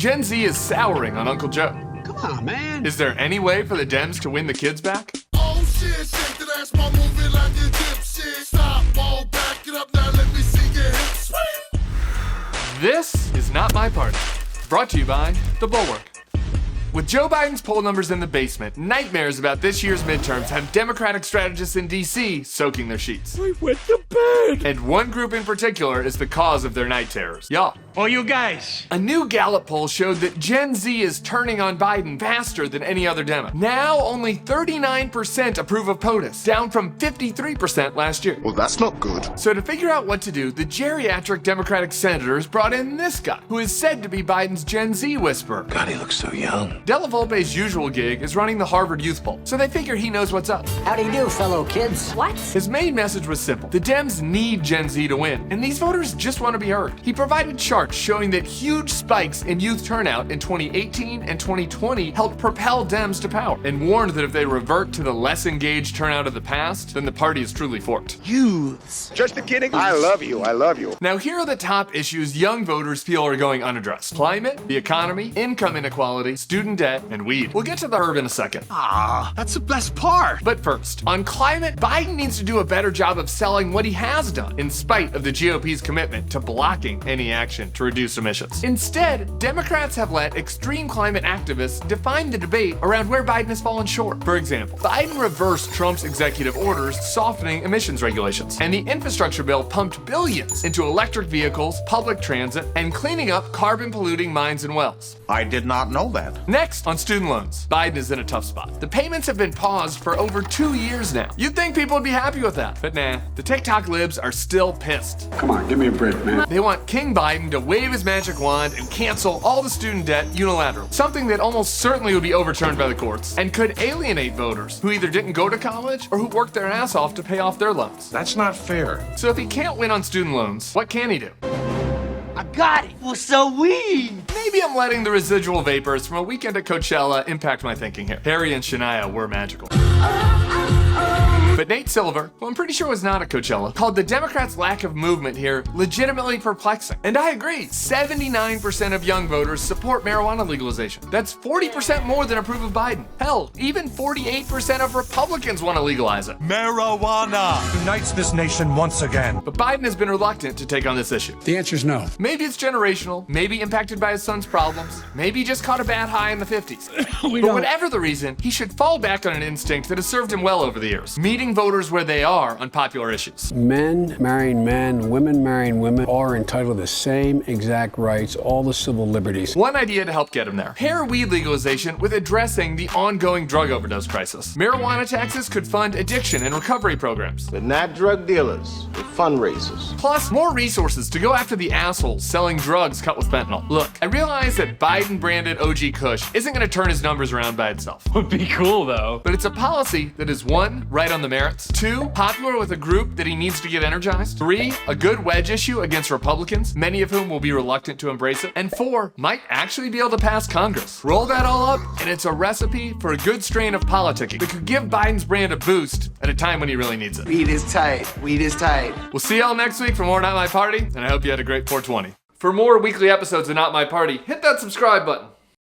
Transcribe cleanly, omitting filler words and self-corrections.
Gen Z is souring on Uncle Joe. Come on, man. Is there any way for the Dems to win the kids back? Oh shit, shake that ass, my movie like you dipshit. Stop, roll back it up now, let me see your hips swing. This is Not My Party. Brought to you by the Bulwark. With Joe Biden's poll numbers in the basement, nightmares about this year's midterms have Democratic strategists in D.C. soaking their sheets. I went to bed. And one group in particular is the cause of their night terrors. Y'all. Oh, you guys. A new Gallup poll showed that Gen Z is turning on Biden faster than any other Demo. Now only 39% approve of POTUS, down from 53% last year. Well, that's not good. So to figure out what to do, the geriatric Democratic senators brought in this guy, who is said to be Biden's Gen Z whisperer. God, he looks so young. Della Volpe's usual gig is running the Harvard Youth Poll, so they figure he knows what's up. Howdy do, fellow kids. What? His main message was simple. The Dems need Gen Z to win, and these voters just want to be heard. He provided charts showing that huge spikes in youth turnout in 2018 and 2020 helped propel Dems to power, and warned that if they revert to the less engaged turnout of the past, then the party is truly forked. Youths. Just a kidding. I love you, I love you. Now here are the top issues young voters feel are going unaddressed. Climate, the economy, income inequality, student debt, and weed. We'll get to the herb in a second. Ah, that's the best part. But first, on climate, Biden needs to do a better job of selling what he has done, in spite of the GOP's commitment to blocking any action to reduce emissions. Instead, Democrats have let extreme climate activists define the debate around where Biden has fallen short. For example, Biden reversed Trump's executive orders softening emissions regulations, and the infrastructure bill pumped billions into electric vehicles, public transit, and cleaning up carbon-polluting mines and wells. I did not know that. Next, on student loans, Biden is in a tough spot. The payments have been paused for over 2 years now. You'd think people would be happy with that, but nah, the TikTok libs are still pissed. Come on, give me a break, man. They want King Biden to wave his magic wand and cancel all the student debt unilaterally, something that almost certainly would be overturned by the courts and could alienate voters who either didn't go to college or who worked their ass off to pay off their loans. That's not fair. So if he can't win on student loans, what can he do? I got it. Well, so we. Maybe I'm letting the residual vapors from a weekend at Coachella impact my thinking here. Harry and Shania were magical. But Nate Silver, who I'm pretty sure was not at Coachella, called the Democrats' lack of movement here legitimately perplexing. And I agree, 79% of young voters support marijuana legalization. That's 40% more than approve of Biden. Hell, even 48% of Republicans want to legalize it. Marijuana unites this nation once again. But Biden has been reluctant to take on this issue. The answer's no. Maybe it's generational, maybe impacted by his son's problems, maybe he just caught a bad high in the 50s. But whatever the reason, he should fall back on an instinct that has served him well over the years, meeting voters where they are on popular issues. Men marrying men, women marrying women, all are entitled to the same exact rights, all the civil liberties. One idea to help get him there. Pair weed legalization with addressing the ongoing drug overdose crisis. Marijuana taxes could fund addiction and recovery programs. But not drug dealers, but fundraisers. Plus, more resources to go after the assholes selling drugs cut with fentanyl. Look, I realize that Biden-branded OG Kush isn't going to turn his numbers around by itself. Would be cool, though. But it's a policy that is 1, right on the merits, 2, popular with a group that he needs to get energized, 3, a good wedge issue against Republicans, many of whom will be reluctant to embrace it, and 4, might actually be able to pass Congress. Roll that all up, and it's a recipe for a good strain of politicking that could give Biden's brand a boost at a time when he really needs it. Weed is tight. Weed is tight. We'll see y'all next week for more Not My Party, and I hope you had a great 420. For more weekly episodes of Not My Party, hit that subscribe button.